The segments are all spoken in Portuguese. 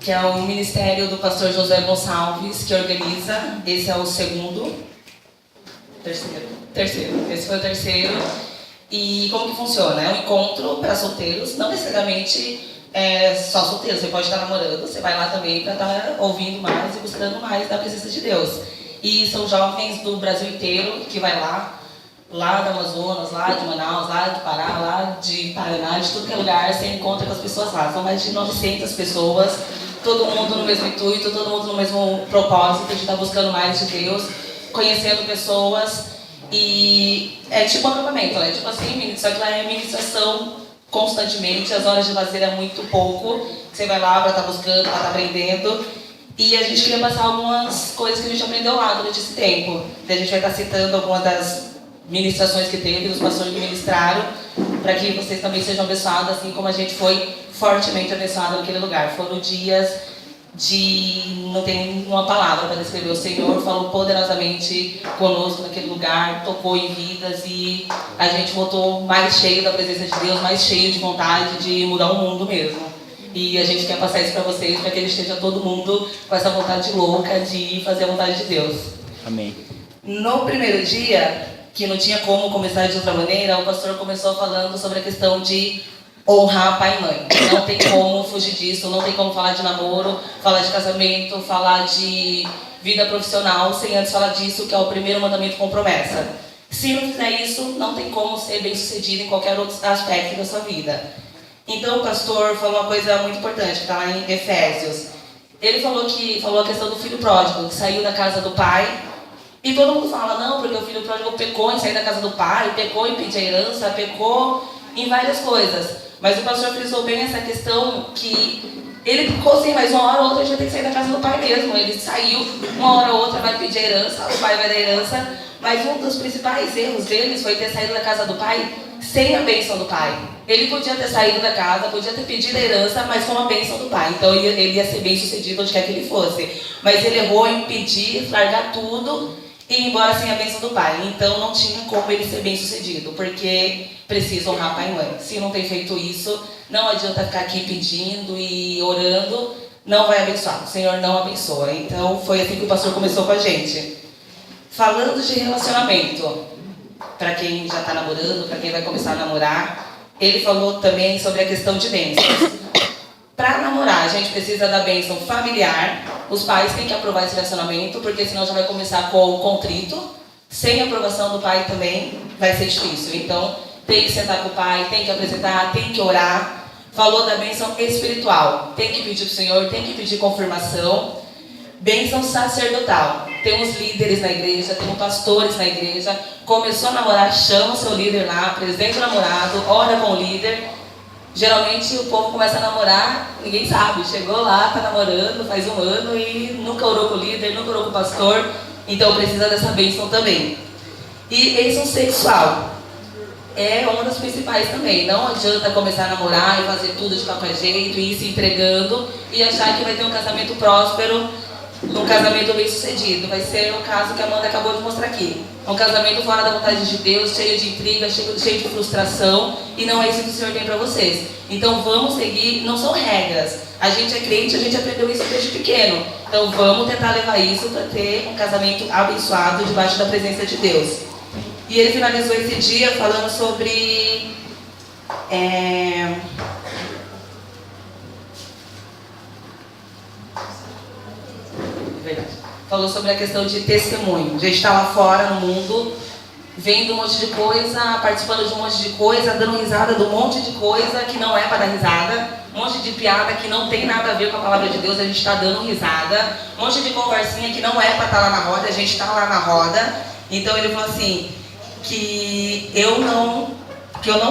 que é o ministério do pastor José Gonçalves, que organiza. Esse é o terceiro. Esse foi o terceiro. E como que funciona? É um encontro para solteiros, não necessariamente só solteiro. Você pode estar namorando, você vai lá também para estar ouvindo mais e buscando mais da presença de Deus. E são jovens do Brasil inteiro que vai lá do Amazonas, lá de Manaus, lá do Pará, lá de Paraná, de tudo que é lugar, você encontra com as pessoas lá. São mais de 900 pessoas, todo mundo no mesmo intuito, todo mundo no mesmo propósito de estar buscando mais de Deus, conhecendo pessoas. E é tipo um acampamento, é tipo assim, só que lá é ministração constantemente, as horas de lazer é muito pouco, você vai lá para estar buscando, para estar aprendendo. E a gente queria passar algumas coisas que a gente aprendeu lá durante esse tempo. A gente vai estar citando algumas das ministrações que teve, dos pastores que ministraram, para que vocês também sejam abençoados, assim como a gente foi fortemente abençoado naquele lugar. Foram dias de não tem uma palavra para descrever. O Senhor falou poderosamente conosco naquele lugar, tocou em vidas e a gente voltou mais cheio da presença de Deus, mais cheio de vontade de mudar o mundo mesmo. E a gente quer passar isso para vocês, para que ele esteja todo mundo com essa vontade louca de fazer a vontade de Deus. Amém. No primeiro dia, que não tinha como começar de outra maneira, o pastor começou falando sobre a questão de honrar pai e mãe. Não tem como fugir disso, não tem como falar de namoro, falar de casamento, falar de vida profissional, sem antes falar disso, que é o primeiro mandamento com promessa. Se não fizer isso, não tem como ser bem-sucedido em qualquer outro aspecto da sua vida. Então o pastor falou uma coisa muito importante, que está lá em Efésios. Ele falou a questão do filho pródigo, que saiu da casa do pai. E todo mundo fala, não, porque o filho pródigo pecou em sair da casa do pai, pecou em pedir a herança, pecou em várias coisas. Mas o pastor frisou bem essa questão que ele ficou assim, mas uma hora ou outra a gente vai ter que sair da casa do pai mesmo. Ele saiu, uma hora ou outra vai pedir a herança, o pai vai dar a herança. Mas um dos principais erros deles foi ter saído da casa do pai sem a bênção do pai. Ele podia ter saído da casa, podia ter pedido a herança, mas com a bênção do pai. Então ele ia ser bem sucedido onde quer que ele fosse. Mas ele errou em pedir, largar tudo e ir embora sem a bênção do pai. Então não tinha como ele ser bem sucedido, porque precisa honrar pai e mãe. Se não tem feito isso, não adianta ficar aqui pedindo e orando, não vai abençoar. O Senhor não abençoa. Então foi assim que o pastor começou com a gente. Falando de relacionamento, para quem já está namorando, para quem vai começar a namorar, ele falou também sobre a questão de bênçãos. Para namorar, a gente precisa da bênção familiar. Os pais têm que aprovar esse relacionamento, porque senão já vai começar com o contrito. Sem aprovação do pai também vai ser difícil. Então, tem que sentar com o pai, tem que apresentar, tem que orar. Falou da bênção espiritual. Tem que pedir para o Senhor, tem que pedir confirmação. Bênção sacerdotal. Temos líderes na igreja, temos pastores na igreja. Começou a namorar, chama o seu líder lá, apresenta o namorado, ora com o líder. Geralmente o povo começa a namorar, ninguém sabe. Chegou lá, está namorando, faz um ano e nunca orou com o líder, nunca orou com o pastor. Então precisa dessa bênção também. E bênção sexual é uma das principais também. Não adianta começar a namorar e fazer tudo de qualquer jeito, e ir se entregando e achar que vai ter um casamento próspero, um casamento bem sucedido. Vai ser o caso que a Amanda acabou de mostrar aqui. Um casamento fora da vontade de Deus, cheio de intriga, cheio de frustração, e não é isso que o Senhor tem para vocês. Então vamos seguir, não são regras. A gente é crente, a gente aprendeu isso desde pequeno. Então vamos tentar levar isso para ter um casamento abençoado debaixo da presença de Deus. E ele finalizou esse dia falando sobre falou sobre a questão de testemunho. A gente está lá fora no mundo, vendo um monte de coisa, participando de um monte de coisa, dando risada de um monte de coisa que não é para dar risada, um monte de piada que não tem nada a ver com a palavra de Deus, a gente está dando risada, um monte de conversinha que não é para estar lá na roda, a gente está lá na roda. Então ele falou assim, que eu não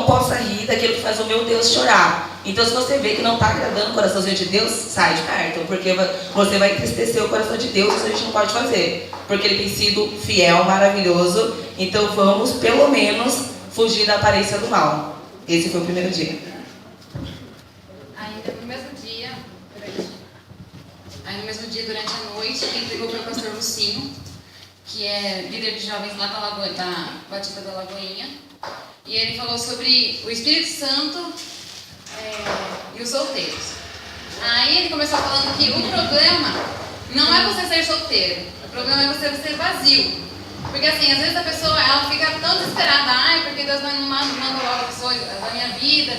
possa rir daquilo que faz o meu Deus chorar. Então, se você vê que não está agradando o coraçãozinho de Deus, sai de perto, porque você vai entristecer o coração de Deus, isso a gente não pode fazer, porque Ele tem sido fiel, maravilhoso. Então, vamos, pelo menos, fugir da aparência do mal. Esse foi o primeiro dia. Ainda no mesmo dia, durante a noite, quem ligou para o pastor Lucinho, que é líder de jovens lá da Batista da Lagoinha, e ele falou sobre o Espírito Santo e os solteiros. Aí ele começou falando que o problema não é você ser solteiro, o problema é você ser vazio. Porque assim, às vezes a pessoa, ela fica tão desesperada, porque Deus não manda logo a pessoa da minha vida,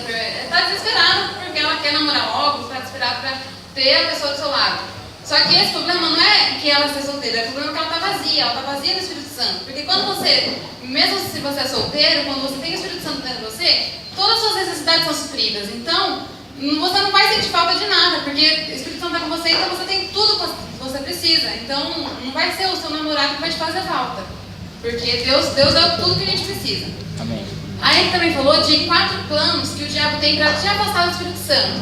está desesperada porque ela quer namorar logo, está desesperada para ter a pessoa do seu lado. Só que esse problema não é que ela seja solteira, é o problema que ela está vazia do Espírito Santo. Porque quando você, mesmo se você é solteiro, quando você tem o Espírito Santo dentro de você, todas as suas necessidades são supridas. Então, você não vai sentir falta de nada, porque o Espírito Santo está com você, então você tem tudo que você precisa. Então, não vai ser o seu namorado que vai te fazer falta. Porque Deus dá tudo que a gente precisa. Amém. Aí ele também falou de 4 planos que o diabo tem para te afastar do Espírito Santo.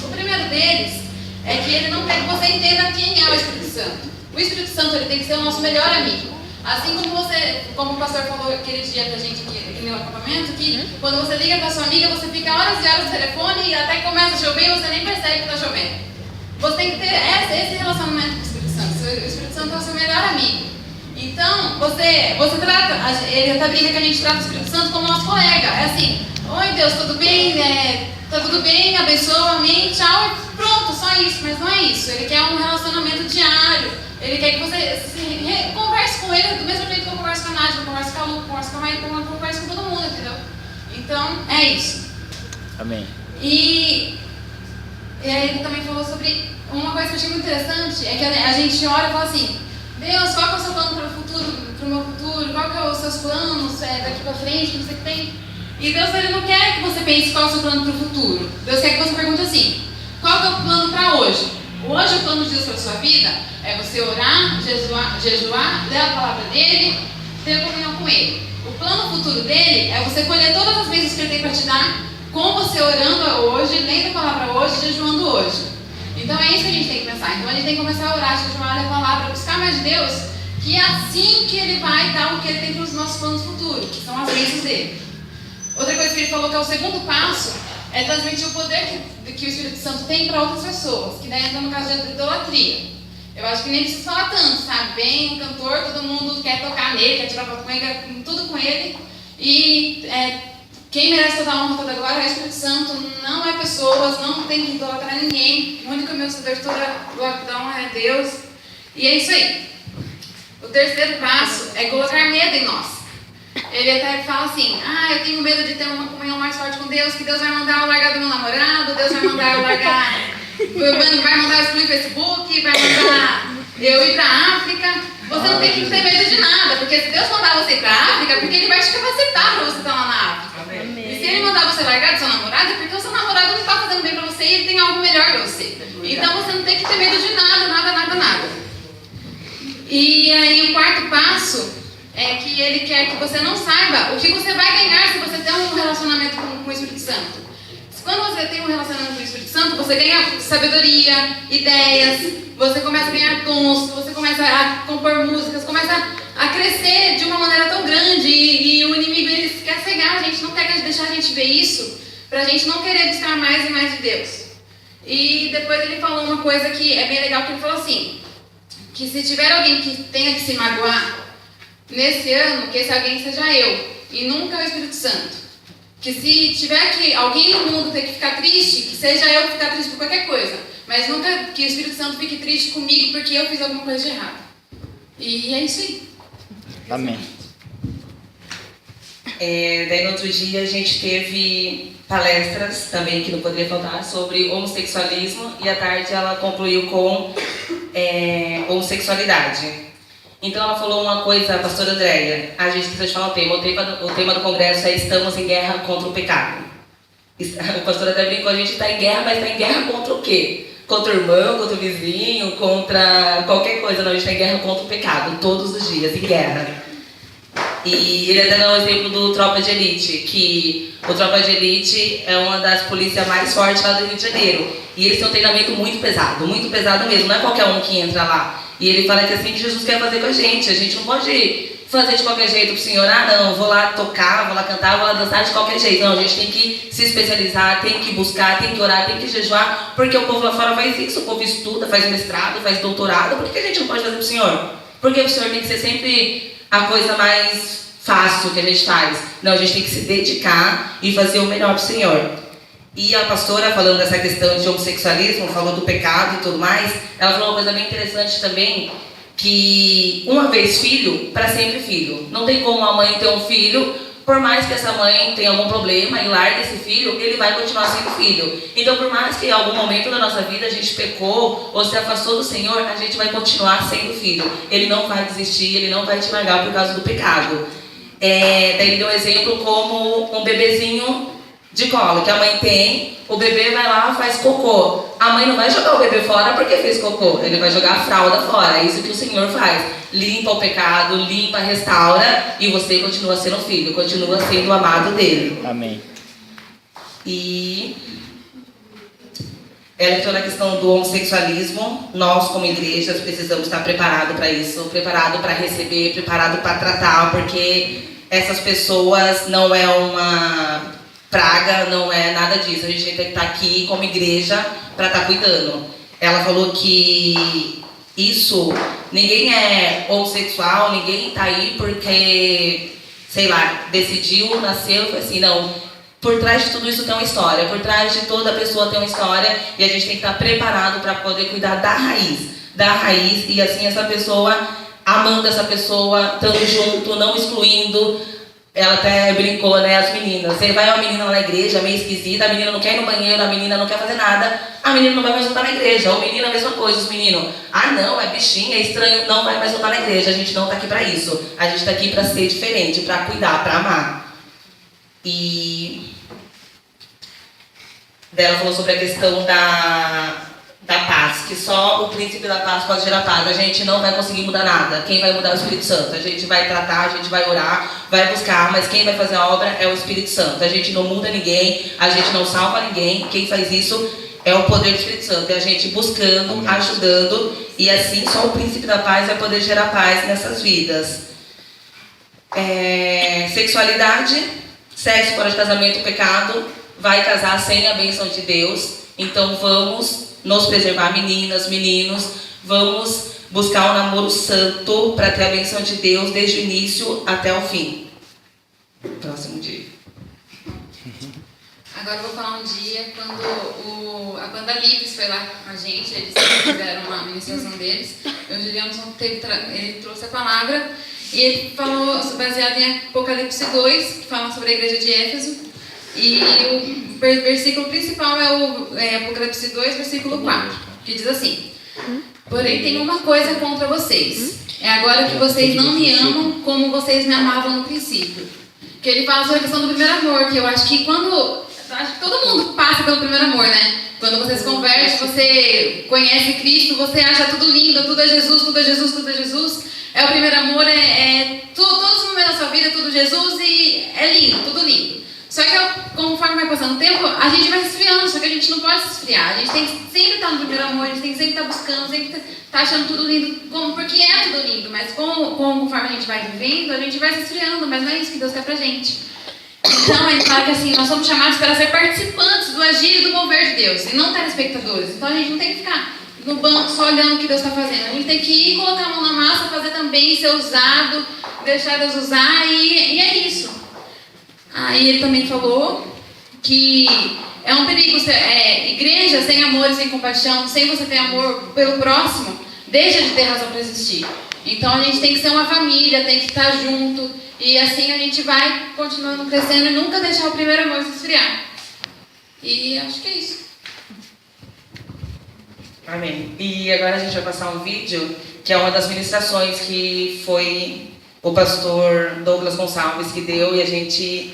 O primeiro deles é que ele não quer que você entenda quem é o Espírito Santo. O Espírito Santo ele tem que ser o nosso melhor amigo. Assim como o pastor falou aquele dia pra gente aqui no acampamento, que quando você liga pra sua amiga, você fica horas e horas no telefone e até que começa a chover e você nem percebe que tá chovendo. Você tem que ter esse relacionamento com o Espírito Santo. O Espírito Santo é o seu melhor amigo. Então, você trata, ele até brinca que a gente trata o Espírito Santo como nosso colega. É assim, oi Deus, tudo bem? Tá tudo bem, abençoa, amém, tchau, e pronto, só isso. Mas não é isso, ele quer um relacionamento diário. Ele quer que você converse com ele do mesmo jeito que eu converso com a Nádia, eu converso com a Lu, converso com a Maria, eu converso com todo mundo, entendeu? Então, é isso. Amém. E aí ele também falou sobre uma coisa que eu achei muito interessante, é que a gente ora e fala assim, Deus, qual que é o seu plano para o futuro, para o meu futuro? Qual que é os seus planos daqui para frente, que você tem? E Deus, ele não quer que você pense qual é o seu plano para o futuro. Deus quer que você pergunte assim, qual que é o plano para hoje? Hoje o plano de Deus para a sua vida é você orar, jejuar, ler a palavra dele, ter comunhão com ele. O plano futuro dele é você colher todas as bênçãos que ele tem para te dar com você orando hoje, lendo a palavra hoje, jejuando hoje. Então é isso que a gente tem que pensar. Então a gente tem que começar a orar, jejuar, ler a palavra, buscar mais de Deus, que é assim que ele vai dar o que ele tem para os nossos planos futuros, que são as bênçãos dele. Outra coisa que ele falou que é o segundo passo é transmitir o poder que o Espírito Santo tem para outras pessoas, que daí entra no caso de idolatria. Eu acho que nem precisa falar tanto, sabe? Bem, um cantor, todo mundo quer tocar nele, quer tirar foto com ele, quer tudo com ele. E quem merece toda a honra, toda a glória é o Espírito Santo, não é pessoas, não tem que idolatrar ninguém. O único merecedor de toda a glória da honra é Deus. E é isso aí. O terceiro passo é colocar medo em nós. Ele até fala assim, eu tenho medo de ter uma comunhão mais forte com Deus, que Deus vai mandar eu largar do meu namorado, Deus vai mandar eu largar, vai mandar eu excluir o Facebook, vai mandar eu ir para a África. Você não tem que ter medo de nada, porque se Deus mandar você ir para a África, é porque Ele vai te capacitar para você estar lá na África. Amém. E se Ele mandar você largar do seu namorado, é porque o seu namorado não está fazendo bem para você e ele tem algo melhor para você. Então você não tem que ter medo de nada, nada, nada, nada. E aí o quarto passo é que ele quer que você não saiba o que você vai ganhar se você tem um relacionamento com o Espírito Santo. Quando você tem um relacionamento com o Espírito Santo, você ganha sabedoria, ideias, você começa a ganhar dons, você começa a compor músicas, começa a crescer de uma maneira tão grande e o inimigo ele quer cegar a gente, não quer deixar a gente ver isso, pra gente não querer buscar mais e mais de Deus. E depois ele falou uma coisa que é bem legal, que ele falou assim, que se tiver alguém que tenha que se magoar nesse ano, que esse alguém seja eu, e nunca o Espírito Santo. Que se tiver que alguém no mundo ter que ficar triste, que seja eu ficar triste por qualquer coisa, mas nunca que o Espírito Santo fique triste comigo porque eu fiz alguma coisa de errado. E é isso aí. Amém. Daí no outro dia a gente teve palestras também, que não poderia faltar, sobre homossexualismo, e à tarde ela concluiu com homossexualidade. Então ela falou uma coisa, a pastora Andréia, a gente precisa falar o tema do congresso é Estamos em Guerra contra o Pecado. O pastor até brincou, a gente está em guerra, mas está em guerra contra o quê? Contra o irmão, contra o vizinho, contra qualquer coisa. Não, a gente está em guerra contra o pecado, todos os dias, em guerra. E ele até dá um exemplo do Tropa de Elite, que o Tropa de Elite é uma das polícias mais fortes lá do Rio de Janeiro. E eles têm um treinamento muito pesado mesmo, não é qualquer um que entra lá. E ele fala que assim que Jesus quer fazer com a gente não pode fazer de qualquer jeito pro Senhor, não, vou lá tocar, vou lá cantar, vou lá dançar de qualquer jeito. Não, a gente tem que se especializar, tem que buscar, tem que orar, tem que jejuar, porque o povo lá fora faz isso, o povo estuda, faz mestrado, faz doutorado, por que a gente não pode fazer pro Senhor? Porque o Senhor tem que ser sempre a coisa mais fácil que a gente faz. Não, a gente tem que se dedicar e fazer o melhor pro Senhor. E a pastora, falando dessa questão de homossexualismo, falou do pecado e tudo mais, ela falou uma coisa bem interessante também, que uma vez filho, para sempre filho. Não tem como a mãe ter um filho, por mais que essa mãe tenha algum problema e largue esse filho, ele vai continuar sendo filho. Então, por mais que em algum momento da nossa vida a gente pecou ou se afastou do Senhor, a gente vai continuar sendo filho. Ele não vai desistir, ele não vai te largar por causa do pecado. Daí ele deu um exemplo como um bebezinho de colo que a mãe tem, o bebê vai lá, faz cocô. A mãe não vai jogar o bebê fora porque fez cocô, ele vai jogar a fralda fora. É isso que o Senhor faz. Limpa o pecado, limpa, restaura, e você continua sendo filho, continua sendo amado dele. Amém. E ela entrou na questão do homossexualismo. Nós, como igrejas, precisamos estar preparados para isso, preparados para receber, preparados para tratar, porque essas pessoas não é uma praga, não é nada disso. A gente tem que estar aqui como igreja para estar cuidando. Ela falou que isso, ninguém é homossexual, ninguém está aí porque, sei lá, decidiu, nasceu e foi assim, não. Por trás de tudo isso tem uma história, por trás de toda pessoa tem uma história, e a gente tem que estar preparado para poder cuidar da raiz, e assim essa pessoa, amando essa pessoa, estando junto, não excluindo. Ela até brincou, né, as meninas. Você vai uma menina lá na igreja, meio esquisita, a menina não quer ir no banheiro, a menina não quer fazer nada, a menina não vai mais voltar na igreja. O menino é a mesma coisa, os meninos, não, é bichinho, é estranho, não vai mais voltar na igreja. A gente não está aqui para isso. A gente está aqui para ser diferente, para cuidar, para amar. E daí ela falou sobre a questão da paz, que só o príncipe da paz pode gerar paz. A gente não vai conseguir mudar nada. Quem vai mudar é o Espírito Santo. A gente vai tratar, a gente vai orar, vai buscar, mas quem vai fazer a obra é o Espírito Santo. A gente não muda ninguém, a gente não salva ninguém. Quem faz isso é o poder do Espírito Santo. É a gente buscando, ajudando, e assim só o príncipe da paz vai poder gerar paz nessas vidas. Sexualidade, sexo fora de casamento, pecado. Vai casar sem a bênção de Deus. Então vamos nos preservar, meninas, meninos, vamos buscar um namoro santo para ter a bênção de Deus desde o início até o fim. Próximo dia. Agora eu vou falar um dia quando a banda Livres foi lá com a gente, eles fizeram uma ministração deles. O Juliano ele trouxe a palavra e ele falou baseado em Apocalipse 2, que fala sobre a igreja de Éfeso. E o versículo principal é Apocalipse 2, versículo 4, que diz assim: porém tenho uma coisa contra vocês, é agora que vocês não me amam como vocês me amavam no princípio. Que ele fala sobre a questão do primeiro amor, que eu acho que acho que todo mundo passa pelo primeiro amor, né? Quando você se converte, você conhece Cristo, você acha tudo lindo, tudo é Jesus, tudo é Jesus, tudo é Jesus. É o primeiro amor, todos os momentos da sua vida, tudo Jesus, e é lindo, tudo lindo. Só que conforme vai passando o tempo, a gente vai se esfriando, só que a gente não pode se esfriar. A gente tem que sempre estar no primeiro amor, a gente tem que sempre estar buscando, sempre estar achando tudo lindo, porque é tudo lindo. Mas conforme a gente vai vivendo, a gente vai se esfriando, mas não é isso que Deus quer pra gente. Então ele fala que assim, nós somos chamados para ser participantes do agir e do mover de Deus, e não telespectadores. Então a gente não tem que ficar no banco só olhando o que Deus está fazendo. A gente tem que ir, colocar a mão na massa, fazer também, ser usado, deixar Deus usar, e é isso. Aí ele também falou que é um perigo, igreja sem amor e sem compaixão, sem você ter amor pelo próximo, deixa de ter razão para existir. Então a gente tem que ser uma família, tem que estar junto, e assim a gente vai continuando crescendo e nunca deixar o primeiro amor se esfriar. E acho que é isso. Amém. E agora a gente vai passar um vídeo que é uma das ministrações que foi o pastor Douglas Gonçalves que deu, e a gente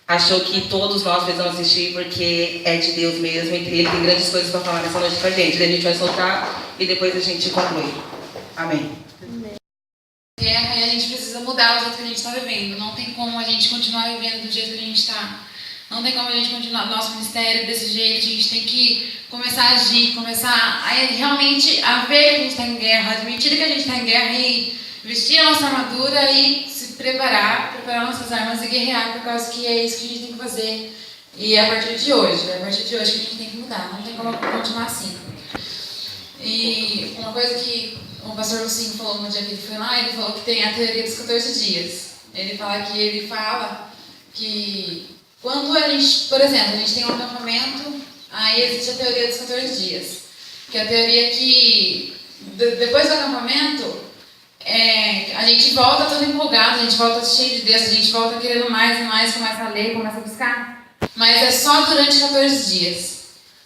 achou que todos nós precisamos assistir porque é de Deus mesmo, e ele tem grandes coisas para falar nessa noite com a gente. Daí a gente vai soltar e depois a gente conclui. Amém. Guerra, e a gente precisa mudar o jeito que a gente está vivendo. Não tem como a gente continuar vivendo do jeito que a gente está. Não tem como a gente continuar nosso ministério desse jeito. A gente tem que começar a agir, começar a realmente a ver que a gente está em guerra, admitir que a gente está em guerra e vestir a nossa armadura e se preparar nossas armas e guerrear, por causa que é isso que a gente tem que fazer. E é a partir de hoje que a gente tem que mudar. Não tem como continuar assim. E uma coisa que o pastor Lucinho falou no dia que ele foi lá, ele falou que tem a teoria dos 14 dias. Ele fala que quando a gente, por exemplo, a gente tem um acampamento, aí existe a teoria dos 14 dias, que é a teoria que depois do acampamento, a gente volta todo empolgado, a gente volta cheio de Deus, a gente volta querendo mais e mais, começa a ler, começa a buscar, mas é só durante 14 dias.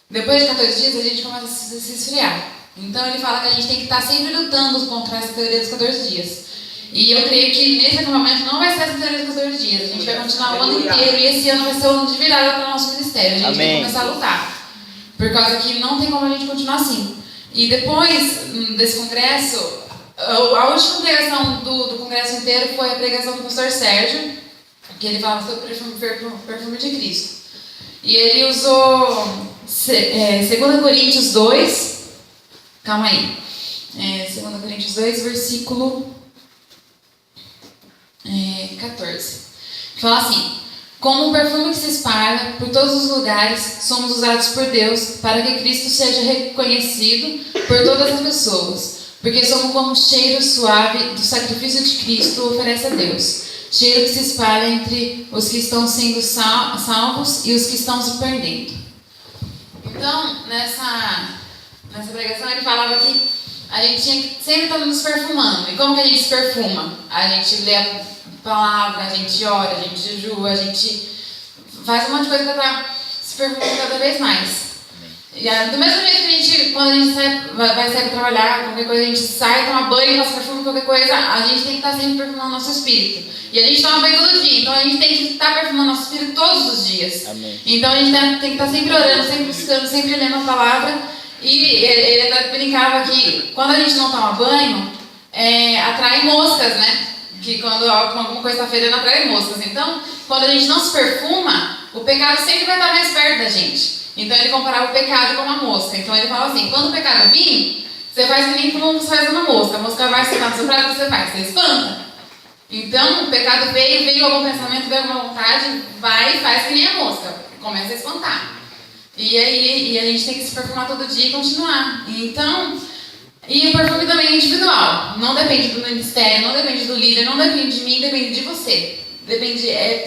Depois de 14 dias a gente começa a se esfriar. Então ele fala que a gente tem que estar sempre lutando contra essa teoria dos 14 dias. E eu creio que nesse acampamento não vai ser essa teoria dos 14 dias. A gente vai continuar o ano inteiro e esse ano vai ser o ano de virada para o nosso ministério. A gente tem que começar a lutar. Por causa que não tem como a gente continuar assim. E depois desse congresso, a última pregação do congresso inteiro foi a pregação do pastor Sérgio, que ele falava sobre o perfume de Cristo. E ele usou 2 Coríntios 2, calma aí, 2 Coríntios 2, versículo 14, que fala assim: como um perfume que se espalha por todos os lugares, somos usados por Deus para que Cristo seja reconhecido por todas as pessoas, porque somos como um cheiro suave do sacrifício de Cristo oferece a Deus, cheiro que se espalha entre os que estão sendo salvos e os que estão se perdendo. Então, nessa pregação ele falava que a gente tinha que sempre estar nos perfumando. E como que a gente se perfuma? A gente lê a palavra, a gente ora, a gente jejua, a gente faz um monte de coisa para estar se perfumando cada vez mais. E do mesmo jeito que a gente, quando a gente vai sair para trabalhar, qualquer coisa, a gente sai, toma banho, passa perfume, qualquer coisa, a gente tem que estar sempre perfumando nosso espírito. E a gente toma banho todo dia, então a gente tem que estar perfumando nosso espírito todos os dias. Amém. Então a gente tem que estar sempre orando, sempre buscando, sempre lendo a palavra. E ele até brincava que quando a gente não toma banho, atrai moscas, né? Que quando alguma coisa está fedendo, atrai moscas. Então, quando a gente não se perfuma, o pecado sempre vai estar mais perto da gente. Então ele comparava o pecado com uma mosca. Então ele falava assim: quando o pecado vir, você faz que nem como você faz uma mosca. A mosca vai sentar no seu prato, você faz, você espanta. Então o pecado veio algum pensamento, veio alguma vontade, vai e faz que nem a mosca, começa a espantar. E aí a gente tem que se perfumar todo dia e continuar. Então, e o perfume também é individual. Não depende do ministério, não depende do líder, não depende de mim, depende de você.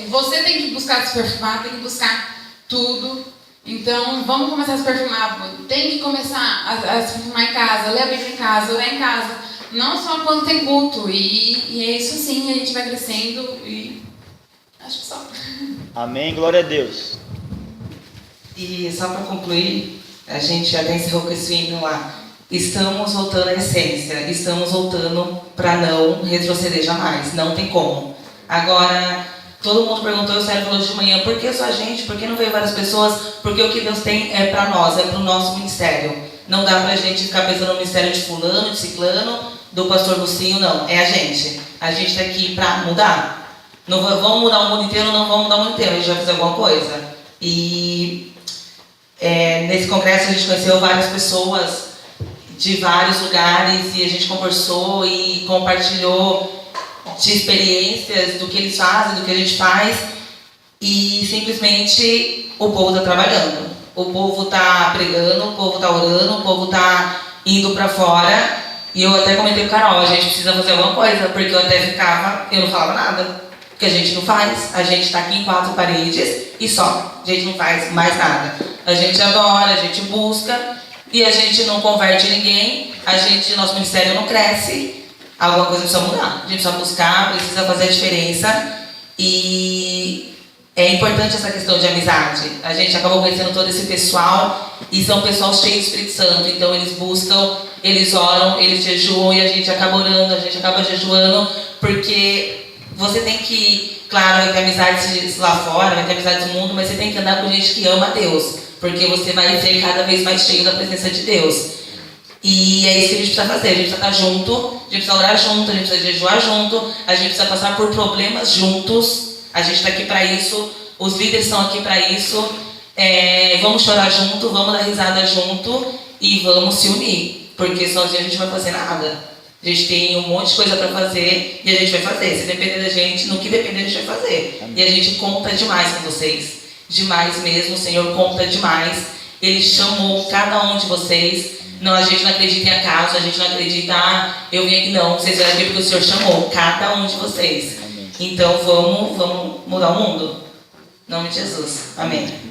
Você tem que buscar se perfumar, tem que buscar tudo. Então, vamos começar a se perfumar. Tem que começar a se perfumar em casa, ler a Bíblia em casa, orar em casa. Não só quando tem culto. E é isso sim, a gente vai crescendo e acho que só. Amém, glória a Deus. E só para concluir, a gente até encerrou com esse hino lá. Estamos voltando à essência, estamos voltando para não retroceder jamais, não tem como. Agora, todo mundo perguntou, o Sérgio falou de manhã, por que só a gente? Por que não veio várias pessoas? Porque o que Deus tem é para nós, é para o nosso ministério. Não dá para a gente ficar pensando no ministério de fulano, de ciclano, do pastor Lucinho, não. É a gente. A gente está aqui para mudar. Não vamos mudar o mundo inteiro, não vamos mudar o mundo inteiro, a gente vai fazer alguma coisa. E nesse congresso a gente conheceu várias pessoas de vários lugares e a gente conversou e compartilhou de experiências do que eles fazem, do que a gente faz, e simplesmente o povo está trabalhando, o povo está pregando, o povo está orando, o povo está indo para fora. E eu até comentei com o Carol, a gente precisa fazer alguma coisa, porque eu até eu não falava nada, porque a gente não faz, a gente está aqui em 4 paredes e só, a gente não faz mais nada. A gente adora, a gente busca e a gente não converte ninguém, nosso ministério não cresce. Alguma coisa precisa mudar, a gente precisa buscar, precisa fazer a diferença. E é importante essa questão de amizade. A gente acabou conhecendo todo esse pessoal e são pessoal cheio do Espírito Santo. Então eles buscam, eles oram, eles jejuam e a gente acaba orando, a gente acaba jejuando, porque você tem que, claro, vai ter amizades lá fora, vai ter amizades no mundo, mas você tem que andar com gente que ama Deus, porque você vai ser cada vez mais cheio da presença de Deus. E é isso que a gente precisa fazer, a gente precisa estar junto, a gente precisa orar junto, a gente precisa jejuar junto, a gente precisa passar por problemas juntos, a gente está aqui para isso, os líderes estão aqui para isso, vamos chorar junto, vamos dar risada junto e vamos se unir, porque sozinho a gente não vai fazer nada. A gente tem um monte de coisa para fazer e a gente vai fazer, se depender da gente, no que depender a gente vai fazer. E a gente conta demais com vocês, demais mesmo, o Senhor conta demais, Ele chamou cada um de vocês. Não, a gente não acredita em acaso, a gente não acredita, eu vim aqui não, vocês vieram aqui porque o Senhor chamou cada um de vocês. Amém. Então vamos mudar o mundo. Em nome de Jesus. Amém.